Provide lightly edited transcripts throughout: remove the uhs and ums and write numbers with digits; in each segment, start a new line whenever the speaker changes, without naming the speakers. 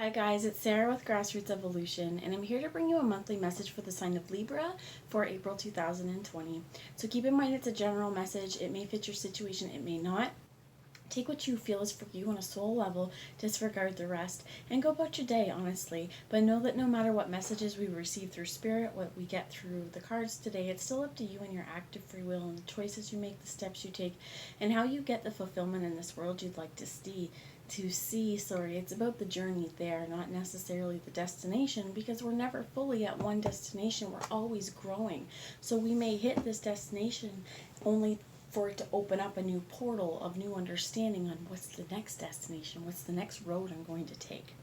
Hi guys, it's Sarah with Grassroots Evolution, and I'm here to bring you a monthly message for the sign of Libra for April 2020. So keep in mind it's a general message. It may fit your situation, it may not. Take what you feel is for you on a soul level, disregard the rest, and go about your day, honestly. But know that no matter what messages we receive through spirit, what we get through the cards today, it's still up to you and your active free will and the choices you make, the steps you take, and how you get the fulfillment in this world you'd like to see. It's about the journey there, not necessarily the destination, because we're never fully at one destination. We're always growing. So we may hit this destination only for it to open up a new portal of new understanding on what's the next destination, what's the next road I'm going to take.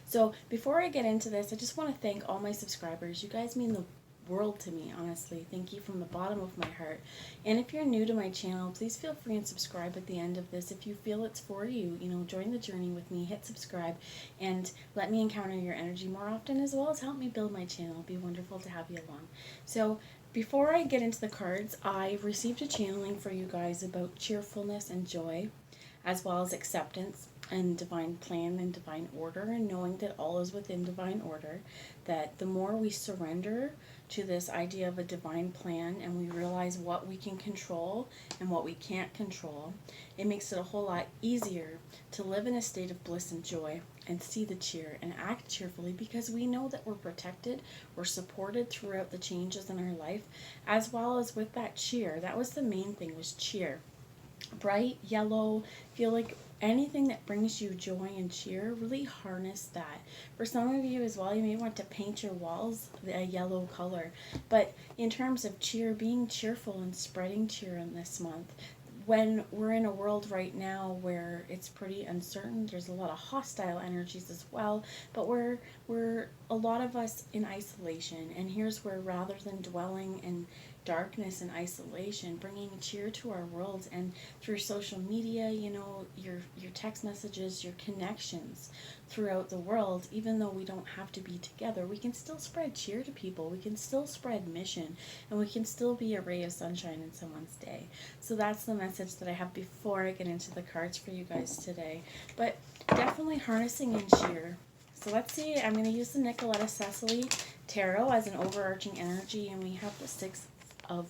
So before I get into this, I just want to thank all my subscribers. You guys mean the world to me, honestly. Thank you from the bottom of my heart. And if you're new to my channel, please feel free and subscribe at the end of this. If you feel it's for you, join the journey with me, hit subscribe, and let me encounter your energy more often, as well as help me build my channel. It'd be wonderful to have you along. So before I get into the cards, I received a channeling for you guys about cheerfulness and joy, as well as acceptance and divine plan and divine order, and knowing that all is within divine order, that the more we surrender to this idea of a divine plan and we realize what we can control and what we can't control, it makes it a whole lot easier to live in a state of bliss and joy and see the cheer and act cheerfully, because we know that we're protected, we're supported throughout the changes in our life, as well as with that cheer. That was the main thing, was cheer. Bright yellow, feel like anything that brings you joy and cheer, really harness that. For some of you as well, you may want to paint your walls a yellow color. But in terms of cheer, being cheerful and spreading cheer in this month, when we're in a world right now where it's pretty uncertain, there's a lot of hostile energies as well, but we're a lot of us in isolation, and here's where, rather than dwelling in darkness and isolation, bringing cheer to our world, and through social media, your text messages, your connections throughout the world, even though we don't have to be together, we can still spread cheer to people, we can still spread mission, and we can still be a ray of sunshine in someone's day. So that's the message that I have before I get into the cards for you guys today. But definitely harnessing in cheer. So let's see, I'm going to use the Nicoletta Cecily Tarot as an overarching energy, and we have the Six of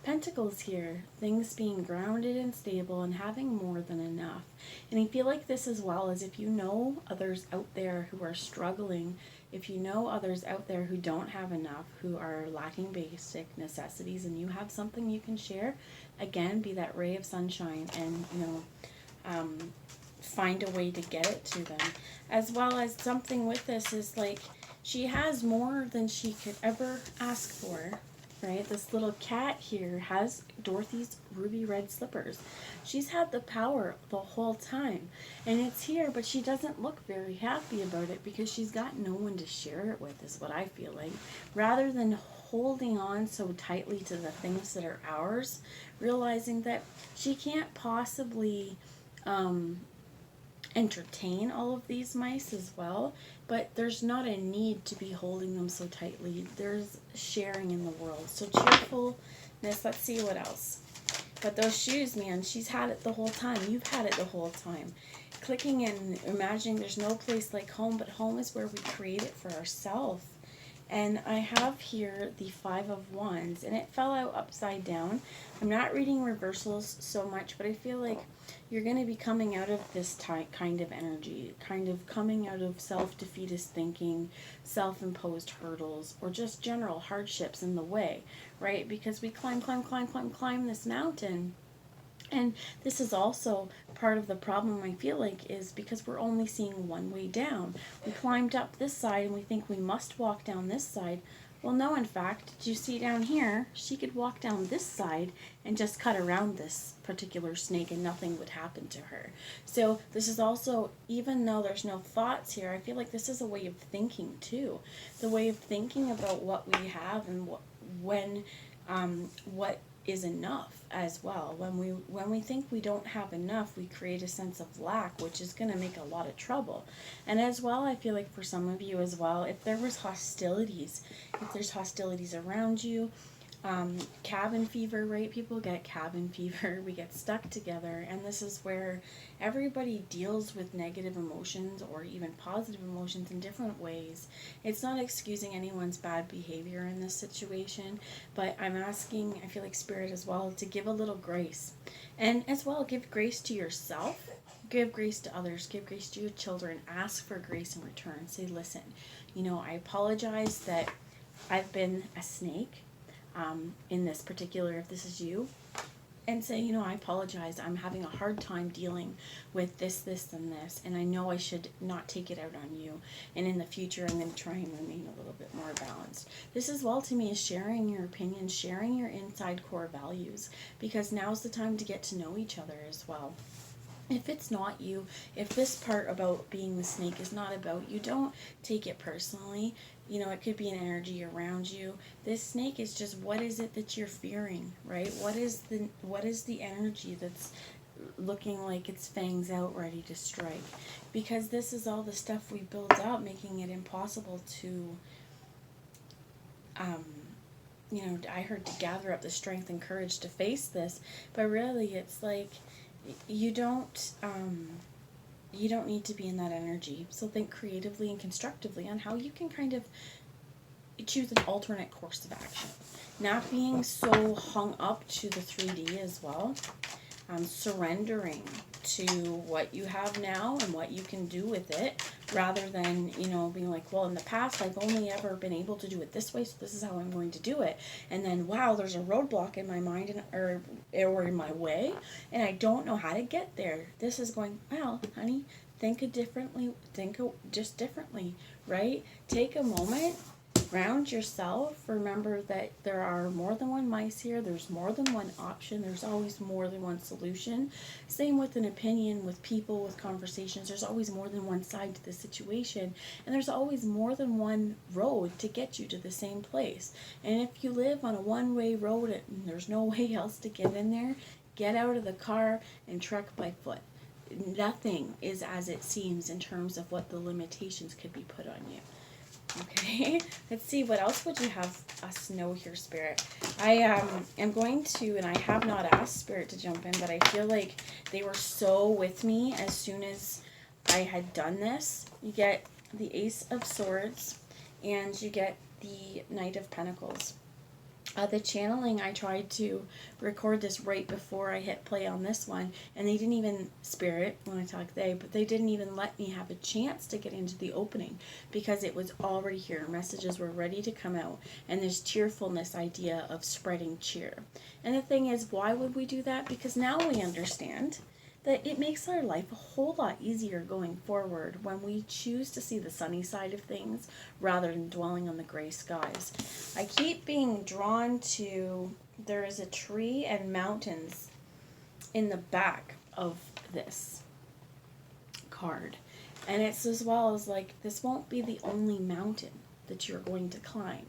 Pentacles here, things being grounded and stable and having more than enough. And I feel like this as well, as if you know others out there who are struggling, if you know others out there who don't have enough, who are lacking basic necessities, and you have something you can share, again, be that ray of sunshine and find a way to get it to them. As well as something with this is like, she has more than she could ever ask for. Right, this little cat here has Dorothy's ruby red slippers. She's had the power the whole time, and it's here, but she doesn't look very happy about it because she's got no one to share it with, is what I feel like. Rather than holding on so tightly to the things that are ours, realizing that she can't possibly entertain all of these mice as well, but there's not a need to be holding them so tightly. There's sharing in the world. So cheerfulness, let's see what else. But those shoes, man, she's had it the whole time. You've had it the whole time. Clicking and imagining there's no place like home, but home is where we create it for ourselves. And I have here the Five of Wands, and it fell out upside down. I'm not reading reversals so much, but I feel like you're going to be coming out of this kind of energy, kind of coming out of self-defeatist thinking, self-imposed hurdles, or just general hardships in the way, right? Because we climb this mountain. And this is also part of the problem, I feel like, is because we're only seeing one way down. We climbed up this side and we think we must walk down this side. Well, no, in fact, did you see down here? She could walk down this side and just cut around this particular snake and nothing would happen to her. So this is also, even though there's no thoughts here, I feel like this is a way of thinking too. The way of thinking about what we have and what is enough as well. When we think we don't have enough, we create a sense of lack, which is going to make a lot of trouble. And as well, I feel like for some of you as well, if there's hostilities around you, cabin fever, right? People get cabin fever. We get stuck together, and this is where everybody deals with negative emotions or even positive emotions in different ways. It's not excusing anyone's bad behavior in this situation, but I'm asking, I feel like Spirit as well, to give a little grace. And as well, give grace to yourself. Give grace to others. Give grace to your children. Ask for grace in return. Say, listen, I apologize that I've been a snake in this particular, if this is you, and say, I apologize. I'm having a hard time dealing with this, and this, and I know I should not take it out on you. And in the future, I'm going to try and remain a little bit more balanced. This as well to me is sharing your opinions, sharing your inside core values, because now's the time to get to know each other as well. If it's not you, if this part about being the snake is not about you, don't take it personally. It could be an energy around you. This snake is just, what is it that you're fearing, right? What is the energy that's looking like its fangs out ready to strike? Because this is all the stuff we build up, making it impossible to I heard to gather up the strength and courage to face this, but really it's like you don't need to be in that energy. So think creatively and constructively on how you can kind of choose an alternate course of action. Not being so hung up to the 3D as well. Surrendering to what you have now and what you can do with it, rather than, being like, well, in the past I've only ever been able to do it this way, so this is how I'm going to do it. And then, wow, there's a roadblock in my mind or in my way, and I don't know how to get there. This is going, well, honey, think differently, just differently, right? Take a moment. Ground yourself. Remember that there are more than one mice here. There's more than one option. There's always more than one solution. Same with an opinion, with people, with conversations. There's always more than one side to the situation. And there's always more than one road to get you to the same place. And if you live on a one-way road and there's no way else to get in there, get out of the car and trek by foot. Nothing is as it seems in terms of what the limitations could be put on you. Okay, let's see, what else would you have us know here, Spirit? I am going to, and I have not asked Spirit to jump in, but I feel like they were so with me as soon as I had done this. You get the Ace of Swords, and you get the Knight of Pentacles. The channeling, I tried to record this right before I hit play on this one, and they didn't even, Spirit, when I talk but they didn't even let me have a chance to get into the opening, because it was already here. Messages were ready to come out, and this cheerfulness idea of spreading cheer. And the thing is, why would we do that? Because now we understand that it makes our life a whole lot easier going forward when we choose to see the sunny side of things rather than dwelling on the gray skies. I keep being drawn to, there is a tree and mountains in the back of this card. And it's as well as like, this won't be the only mountain that you're going to climb.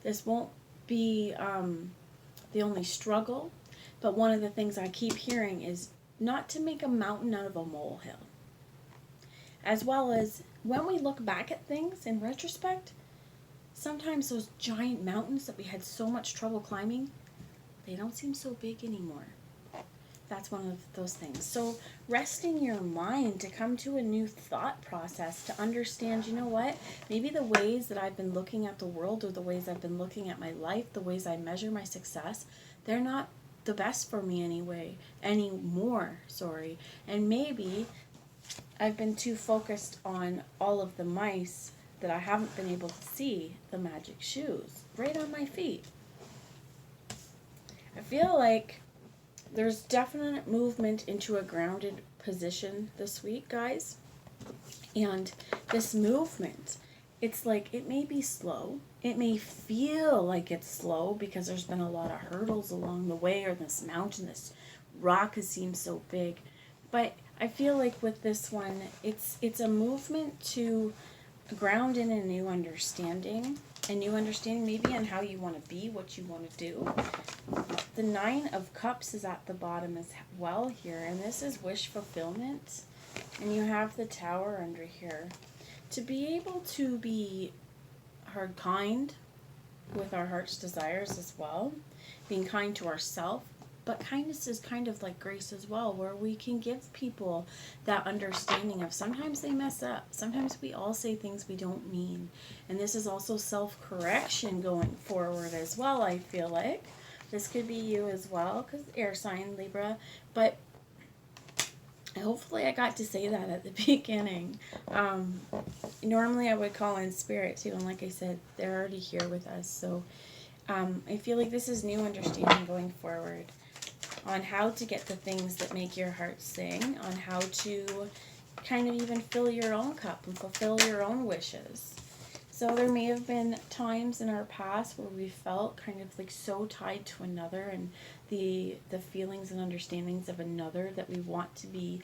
This won't be the only struggle. But one of the things I keep hearing is not to make a mountain out of a molehill. As well as when we look back at things in retrospect, sometimes those giant mountains that we had so much trouble climbing, they don't seem so big anymore. That's one of those things. So resting your mind to come to a new thought process, to understand, you know what, maybe the ways that I've been looking at the world, or the ways I've been looking at my life, the ways I measure my success, they're not the best for me anymore, and maybe I've been too focused on all of the mice that I haven't been able to see the magic shoes right on my feet. I feel like there's definite movement into a grounded position this week, guys, and this movement, it's like, it may be slow. It may feel like it's slow because there's been a lot of hurdles along the way, or this mountain, this rock has seemed so big. But I feel like with this one, it's a movement to ground in a new understanding maybe on how you want to be, what you want to do. The Nine of Cups is at the bottom as well here, and this is wish fulfillment. And you have the Tower under here. To be able to be kind, with our heart's desires as well, being kind to ourselves. But kindness is kind of like grace as well, where we can give people that understanding of sometimes they mess up. Sometimes we all say things we don't mean. And this is also self-correction going forward as well, I feel like. This could be you as well, because air sign, Libra. But hopefully I got to say that at the beginning. Normally I would call in spirit too, and like I said, they're already here with us. So I feel like this is new understanding going forward on how to get the things that make your heart sing, on how to kind of even fill your own cup and fulfill your own wishes. So there may have been times in our past where we felt kind of like so tied to another, and the feelings and understandings of another that we want to be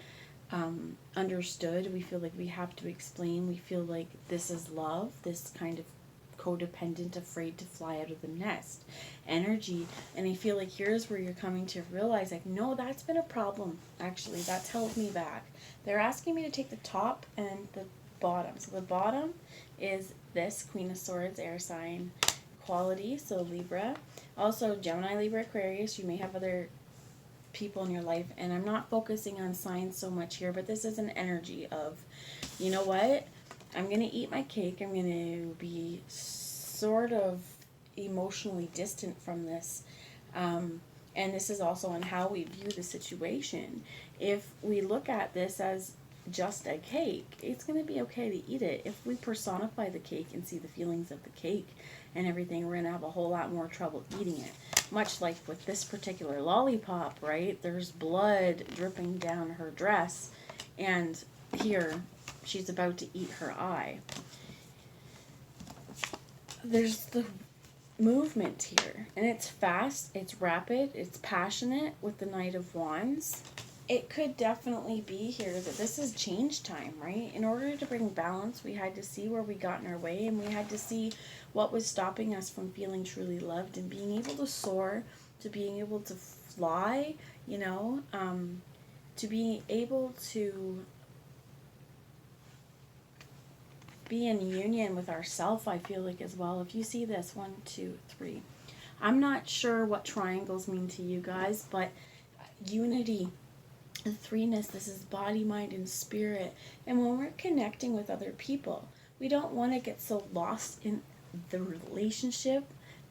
understood. We feel like we have to explain. We feel like this is love, this kind of codependent, afraid to fly out of the nest energy. And I feel like here's where you're coming to realize, like, no, that's been a problem. Actually, that's held me back. They're asking me to take the top and the bottom. So the bottom is this Queen of Swords air sign quality, so Libra. Also Gemini, Libra, Aquarius. You may have other people in your life, and I'm not focusing on signs so much here, but this is an energy of, you know what, I'm going to eat my cake. I'm going to be sort of emotionally distant from this. And this is also on how we view the situation. If we look at this as just a cake, it's going to be okay to eat it. If we personify the cake and see the feelings of the cake and everything, we're going to have a whole lot more trouble eating it. Much like with this particular lollipop, right? There's blood dripping down her dress, and here she's about to eat her eye. There's the movement here, and it's fast, it's rapid, it's passionate with the Knight of Wands. It could definitely be here that this is change time, right? In order to bring balance, we had to see where we got in our way, and we had to see what was stopping us from feeling truly loved and being able to soar, to being able to fly, you know, to be able to be in union with ourself, I feel like, as well. If you see this, 1, 2, 3. I'm not sure what triangles mean to you guys, but unity, the threeness, this is body, mind, and spirit. And when we're connecting with other people, we don't want to get so lost in the relationship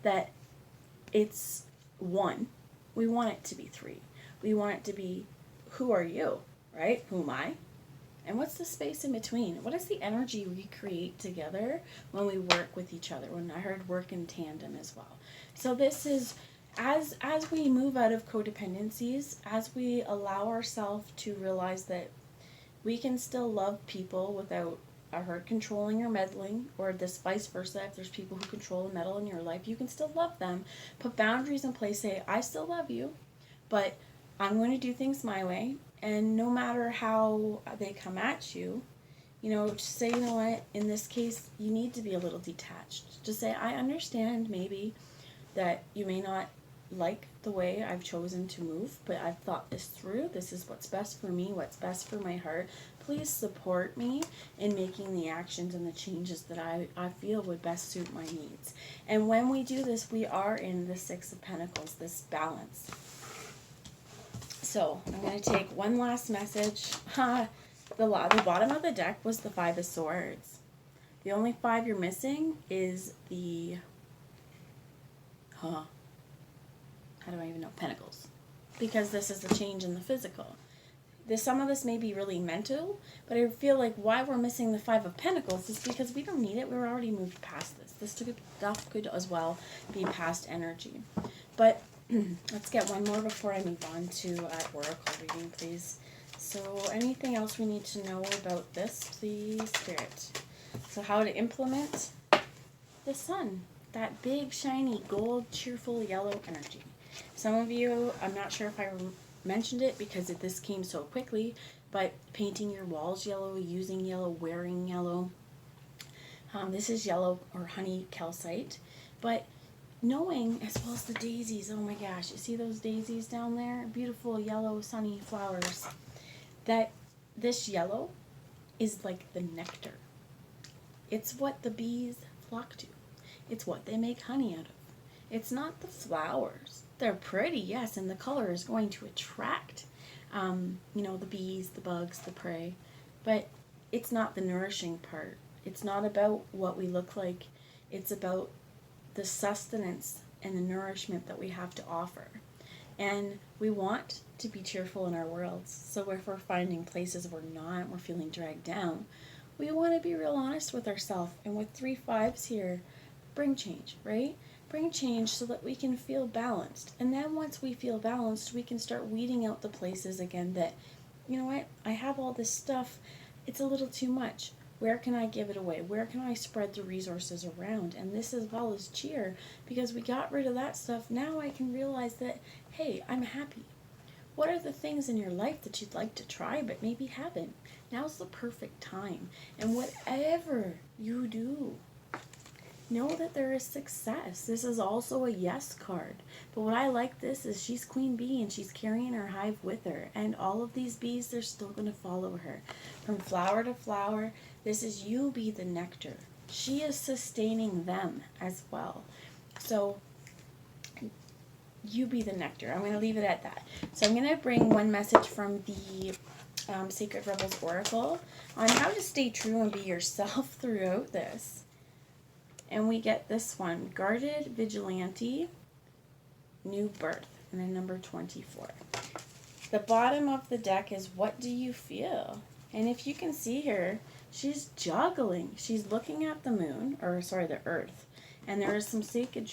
that it's one. We want it to be three. We want it to be, who are you, right? Who am I? And what's the space in between? What is the energy we create together when we work with each other? When I heard work in tandem as well. So this is, as we move out of codependencies, as we allow ourselves to realize that we can still love people without a hurt, controlling, or meddling, or this vice versa. If there's people who control and meddle in your life, you can still love them. Put boundaries in place. Say, I still love you, but I'm going to do things my way. And no matter how they come at you, you know, just say, you know what, in this case, you need to be a little detached. Just say, I understand maybe that you may not like the way I've chosen to move, but I've thought this through. This is what's best for me, what's best for my heart. Please support me in making the actions and the changes that I feel would best suit my needs. And when we do this, we are in the Six of Pentacles, this balance. So I'm going to take one last message. The bottom of the deck was the Five of Swords. The only 5 you're missing is the, how do I even know, Pentacles. Because this is the change in the physical. Some of this may be really mental, but I feel like why we're missing the Five of Pentacles is because we don't need it. We're already moved past this. This stuff could as well be past energy. But let's get one more before I move on to oracle reading, please. So anything else we need to know about this, please, Spirit? So how to implement the sun, that big, shiny, gold, cheerful, yellow energy. Some of you, I'm not sure if I mentioned it because this came so quickly, but painting your walls yellow, using yellow, wearing yellow. This is yellow or honey calcite, but knowing, as well as the daisies, oh my gosh, you see those daisies down there? Beautiful yellow sunny flowers. That this yellow is like the nectar. It's what the bees flock to. It's what they make honey out of. It's not the flowers. They're pretty, yes, and the color is going to attract, the bees, the bugs, the prey. But it's not the nourishing part. It's not about what we look like. It's about the sustenance and the nourishment that we have to offer. And we want to be cheerful in our worlds. So if we're finding places we're not, we're feeling dragged down, we want to be real honest with ourselves. And with 3 5s here, bring change, right? Bring change so that we can feel balanced. And then once we feel balanced, we can start weeding out the places again that, you know what, I have all this stuff, it's a little too much. Where can I give it away? Where can I spread the resources around? And this as well as cheer, because we got rid of that stuff. Now I can realize that, hey, I'm happy. What are the things in your life that you'd like to try but maybe haven't? Now's the perfect time. And whatever you do, know that there is success. This is also a yes card. But what I like this is she's queen bee and she's carrying her hive with her. And all of these bees, they're still going to follow her. From flower to flower, this is you be the nectar. She is sustaining them as well. So you be the nectar. I'm going to leave it at that. So I'm going to bring one message from the Sacred Rebels Oracle on how to stay true and be yourself throughout this. And we get this one, Guarded Vigilante, New Birth, and then number 24. The bottom of the deck is, what do you feel? And if you can see here, she's juggling. She's looking at the moon, the earth. And there is some sacred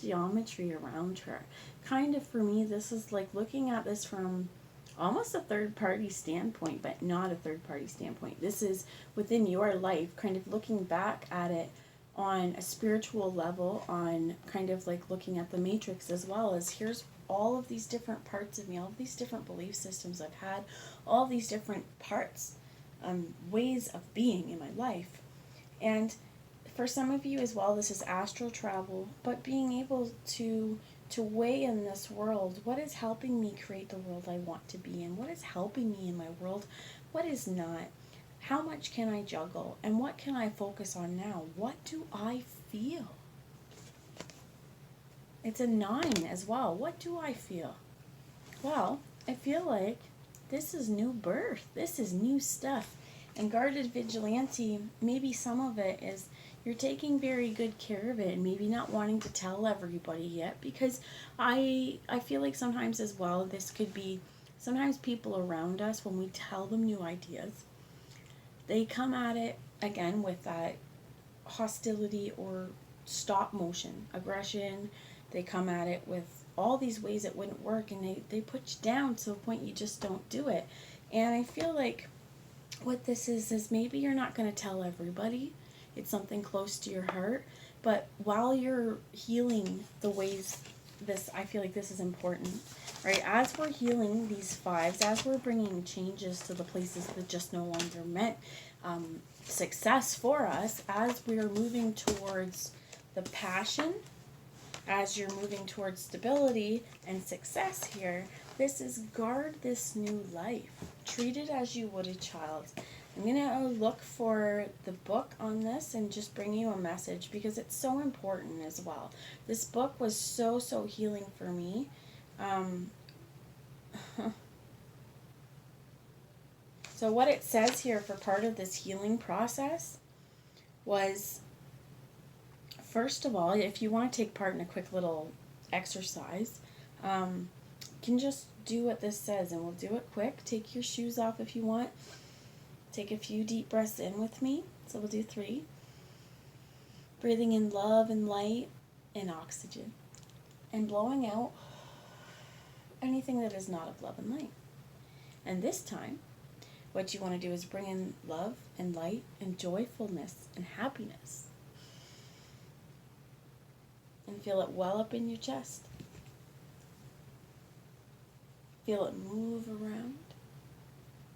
geometry around her. Kind of, for me, this is like looking at this from almost a third-party standpoint, but not a third-party standpoint. This is within your life, kind of looking back at it on a spiritual level, on kind of like looking at the matrix, as well as here's all of these different parts of me, all of these different belief systems I've had, all these different parts, ways of being in my life. And for some of you as well, this is astral travel, but being able to weigh in this world, what is helping me create the world I want to be in? What is helping me in my world? What is not? How much can I juggle? And what can I focus on now? What do I feel? It's a 9 as well. What do I feel? Well, I feel like this is new birth. This is new stuff. And Guarded Vigilante, maybe some of it is you're taking very good care of it and maybe not wanting to tell everybody yet, because I feel like sometimes as well, this could be sometimes people around us, when we tell them new ideas, they come at it again with that hostility or stop motion, aggression. They come at it with all these ways it wouldn't work, and they put you down to the point you just don't do it. And I feel like what this is maybe you're not going to tell everybody. It's something close to your heart. But while you're healing the ways I feel like this is important, right? As we're healing these 5s, as we're bringing changes to the places that just no longer meant success for us, as we're moving towards the passion, as you're moving towards stability and success here, this is guard this new life. Treat it as you would a child. I'm going to look for the book on this and just bring you a message, because it's so important as well. This book was so healing for me. So what it says here for part of this healing process was, first of all, if you want to take part in a quick little exercise, you can just do what this says, and we'll do it quick. Take your shoes off if you want. Take a few deep breaths in with me. So we'll do 3. Breathing in love and light and oxygen. And blowing out anything that is not of love and light. And this time, what you want to do is bring in love and light and joyfulness and happiness. And feel it well up in your chest. Feel it move around.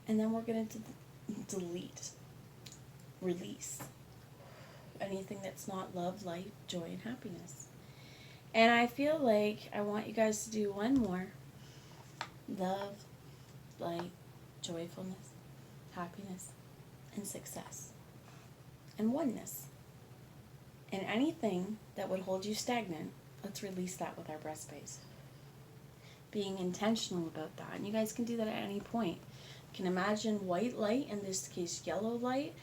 And then we're going to delete, release anything that's not love, light, joy, and happiness. And I feel like I want you guys to do one more. Love, light, joyfulness, happiness, and success. And oneness. And anything that would hold you stagnant, let's release that with our breath space. Being intentional about that. And you guys can do that at any point. You can imagine white light, in this case yellow light.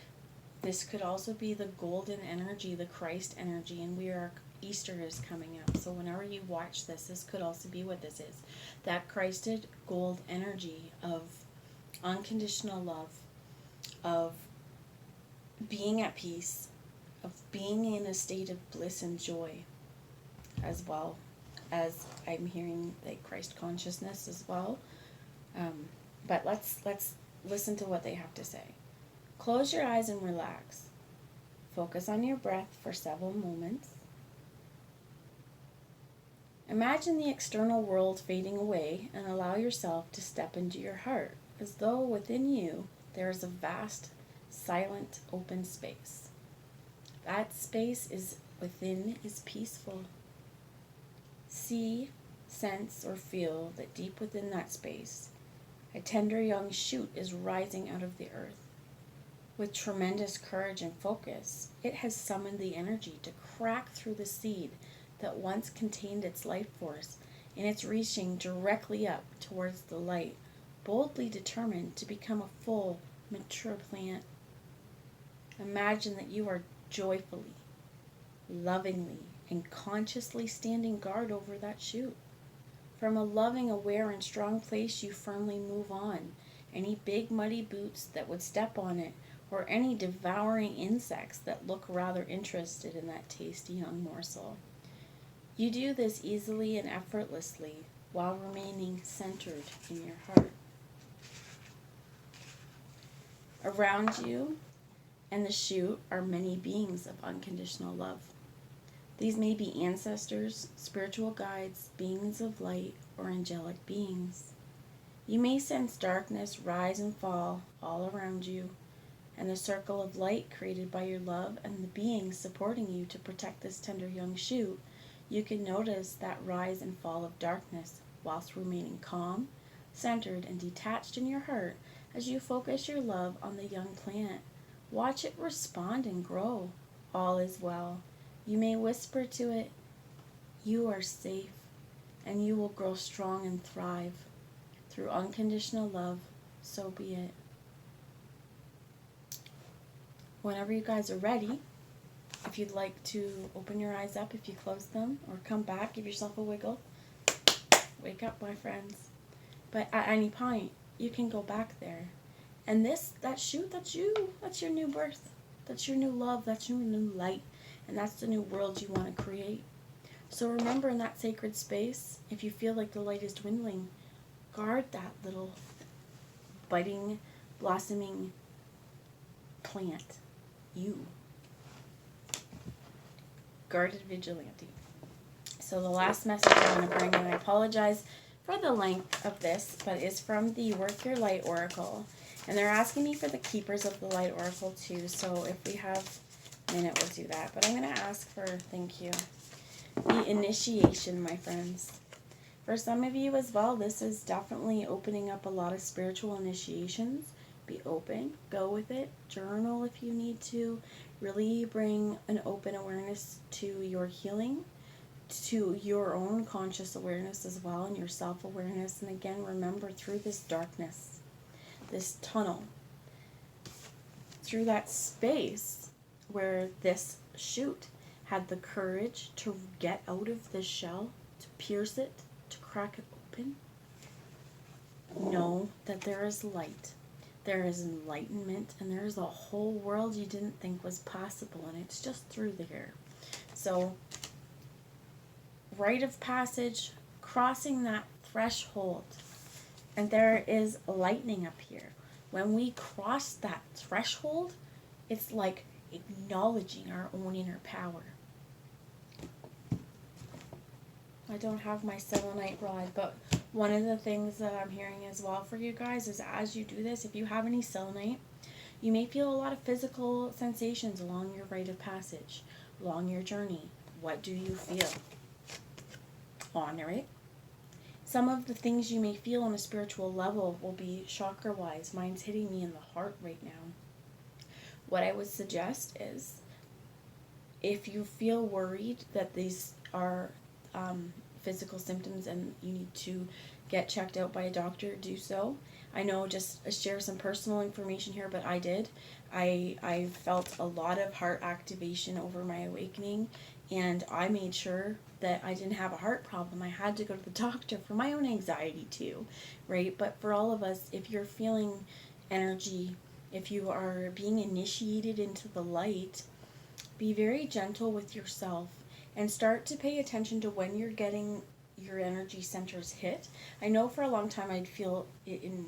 This could also be the golden energy, the Christ energy, and Easter is coming up. So whenever you watch this could also be what this is. That Christed gold energy of unconditional love, of being at peace, of being in a state of bliss and joy, as well as I'm hearing like Christ consciousness as well. But let's listen to what they have to say. Close your eyes and relax. Focus on your breath for several moments. Imagine the external world fading away and allow yourself to step into your heart, as though within you there is a vast, silent, open space. That space within is peaceful. See, sense, or feel that deep within that space, a tender young shoot is rising out of the earth. With tremendous courage and focus, it has summoned the energy to crack through the seed that once contained its life force, and it's reaching directly up towards the light, boldly determined to become a full, mature plant. Imagine that you are joyfully, lovingly, and consciously standing guard over that shoot. From a loving, aware, and strong place, you firmly move on. Any big, muddy boots that would step on it, or any devouring insects that look rather interested in that tasty young morsel. You do this easily and effortlessly while remaining centered in your heart. Around you and the shoot are many beings of unconditional love. These may be ancestors, spiritual guides, beings of light, or angelic beings. You may sense darkness rise and fall all around you, and the circle of light created by your love and the beings supporting you to protect this tender young shoot. You can notice that rise and fall of darkness whilst remaining calm, centered, and detached in your heart as you focus your love on the young plant. Watch it respond and grow. All is well. You may whisper to it, "You are safe, and you will grow strong and thrive. Through unconditional love, so be it." Whenever you guys are ready, if you'd like to open your eyes up, if you close them, or come back, give yourself a wiggle. Wake up, my friends. But at any point, you can go back there. And that shoot, that's you. That's your new birth. That's your new love. That's your new light. And that's the new world you want to create. So remember, in that sacred space, if you feel like the light is dwindling, guard that little budding, blossoming plant. You. Guarded vigilante. So the last message I want to bring, and I apologize for the length of this, but is from the Work Your Light Oracle. And they're asking me for the Keepers of the Light Oracle too, so if we have a minute, we'll do that. But I'm going to ask for, thank you, the initiation, my friends. For some of you as well, this is definitely opening up a lot of spiritual initiations. Be open, go with it, journal if you need to. Really bring an open awareness to your healing, to your own conscious awareness as well, and your self-awareness. And again, remember, through this darkness, this tunnel, through that space where this shoot had the courage to get out of this shell, to pierce it, to crack it open, know that there is light. There is enlightenment, and there is a whole world you didn't think was possible, and it's just through there. So, rite of passage, crossing that threshold, and there is lightning up here. When we cross that threshold, it's like acknowledging our own inner power. I don't have my selenite rod, but one of the things that I'm hearing as well for you guys is, as you do this, if you have any selenite, you may feel a lot of physical sensations along your rite of passage, along your journey. What do you feel? Honor it. Some of the things you may feel on a spiritual level will be chakra-wise. Mine's hitting me in the heart right now. What I would suggest is if you feel worried that these are physical symptoms and you need to get checked out by a doctor, do so. I know, just share some personal information here, but I did. I felt a lot of heart activation over my awakening, and I made sure that I didn't have a heart problem. I had to go to the doctor for my own anxiety too, right? But for all of us, if you're feeling energy, if you are being initiated into the light, be very gentle with yourself and start to pay attention to when you're getting your energy centers hit. I know for a long time I'd feel it in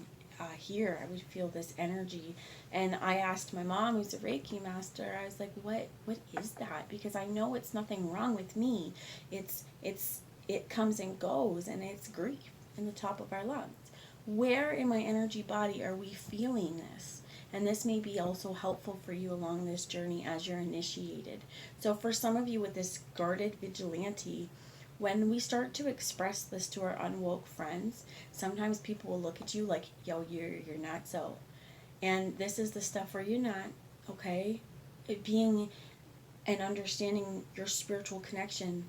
here, I would feel this energy, and I asked my mom, who's a Reiki master, I was like, what is that? Because I know it's nothing wrong with me. It comes and goes, and it's grief in the top of our lungs. Where in my energy body are we feeling this? And this may be also helpful for you along this journey as you're initiated. So for some of you with this guarded vigilante, when we start to express this to our unwoke friends, sometimes people will look at you like, yo, you're not so. And this is the stuff where you're not, okay? It being and understanding your spiritual connection,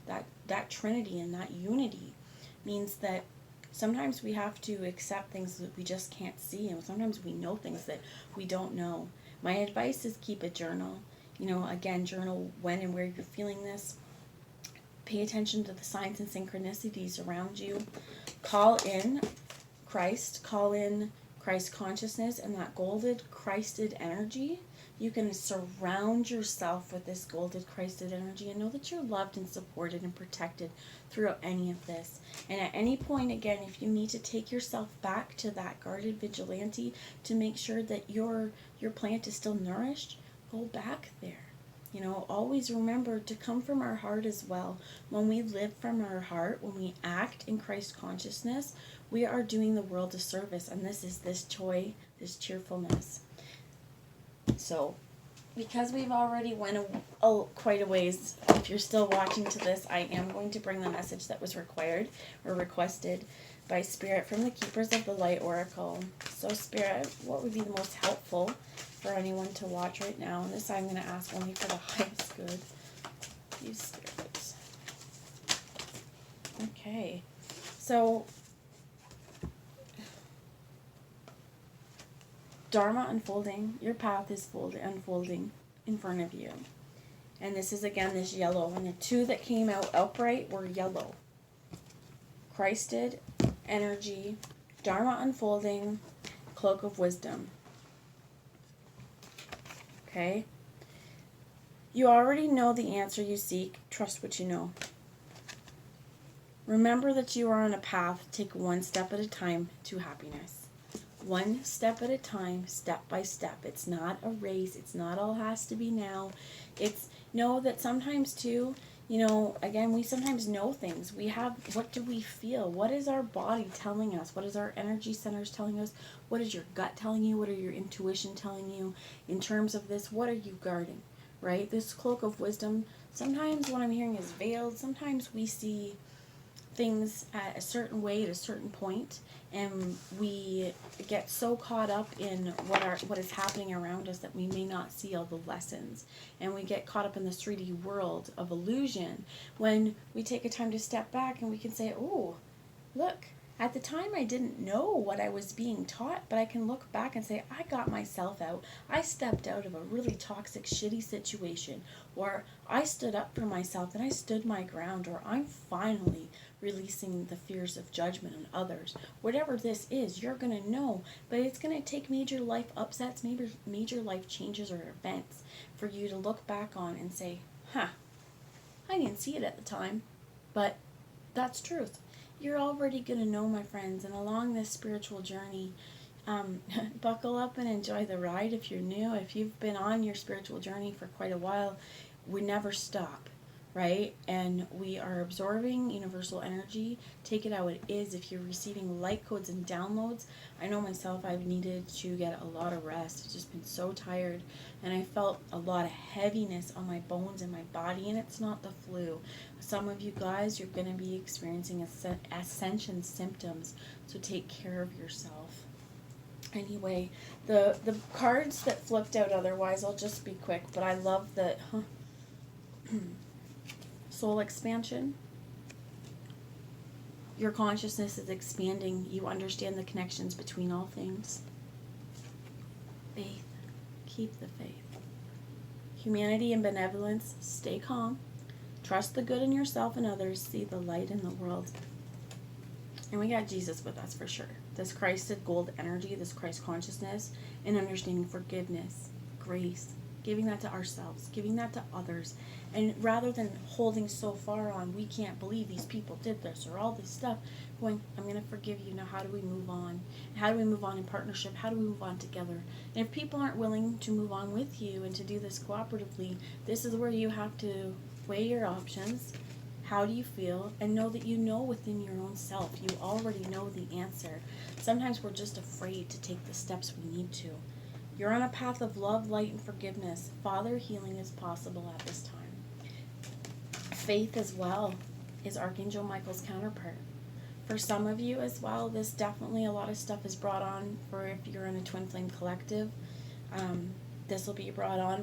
that trinity and that unity means that sometimes we have to accept things that we just can't see, and sometimes we know things that we don't know. My advice is keep a journal. Again, journal when and where you're feeling this. Pay attention to the signs and synchronicities around you. Call in Christ consciousness and that golden Christed energy. You can surround yourself with this golden Christed energy and know that you're loved and supported and protected throughout any of this. And at any point, again, if you need to take yourself back to that guarded vigilante to make sure that your plant is still nourished, go back there. Always remember to come from our heart as well. When we live from our heart, when we act in Christ consciousness, we are doing the world a service. And this is this joy, this cheerfulness. So, because we've already went quite a ways, if you're still watching to this, I am going to bring the message that was required or requested by Spirit from the Keepers of the Light Oracle. So, Spirit, what would be the most helpful for anyone to watch right now? And this I'm going to ask only for the highest good. You spirits. Okay. So, Dharma unfolding. Your path is unfolding in front of you. And this is, again, this yellow. And the two that came out upright were yellow. Christed energy. Dharma unfolding. Cloak of wisdom. Okay? You already know the answer you seek. Trust what you know. Remember that you are on a path. Take one step at a time to happiness. One step at a time, step by step. It's not a race. It's not all has to be now. It's know that sometimes too, again, we sometimes know things. What do we feel? What is our body telling us? What is our energy centers telling us? What is your gut telling you? What are your intuition telling you? In terms of this, what are you guarding? Right? This cloak of wisdom, sometimes what I'm hearing is veiled. Sometimes we see things at a certain way at a certain point, and we get so caught up in what is happening around us that we may not see all the lessons, and we get caught up in the 3D world of illusion when we take a time to step back and we can say, oh, look, at the time I didn't know what I was being taught, but I can look back and say, I got myself out. I stepped out of a really toxic, shitty situation, or I stood up for myself and I stood my ground, or I'm finally releasing the fears of judgment on others. Whatever this is, you're going to know, but it's going to take major life upsets, major life changes or events for you to look back on and say, I didn't see it at the time, but that's truth. You're already going to know, my friends, and along this spiritual journey, buckle up and enjoy the ride if you're new. If you've been on your spiritual journey for quite a while, we never stop, right? And we are absorbing universal energy. Take it how it is. If you're receiving light codes and downloads, I know myself, I've needed to get a lot of rest. I've just been so tired, and I felt a lot of heaviness on my bones and my body, and it's not the flu. Some of you guys, you're going to be experiencing ascension symptoms, so take care of yourself. Anyway, the cards that flipped out otherwise, I'll just be quick, but I love that, Soul expansion. Your consciousness is expanding. You understand the connections between all things. Faith. Keep the faith. Humanity and benevolence. Stay calm. Trust the good in yourself and others. See the light in the world. And we got Jesus with us for sure. This Christed gold energy, this Christ consciousness, and understanding forgiveness, grace, giving that to ourselves, giving that to others. And rather than holding so far on, we can't believe these people did this or all this stuff, going, I'm going to forgive you. Now, how do we move on? How do we move on in partnership? How do we move on together? And if people aren't willing to move on with you and to do this cooperatively, this is where you have to weigh your options. How do you feel? And know that you know within your own self. You already know the answer. Sometimes we're just afraid to take the steps we need to. You're on a path of love, light, and forgiveness. Father, healing is possible at this time. Faith as well is Archangel Michael's counterpart. For some of you as well, this definitely a lot of stuff is brought on for if you're in a twin flame collective. This will be brought on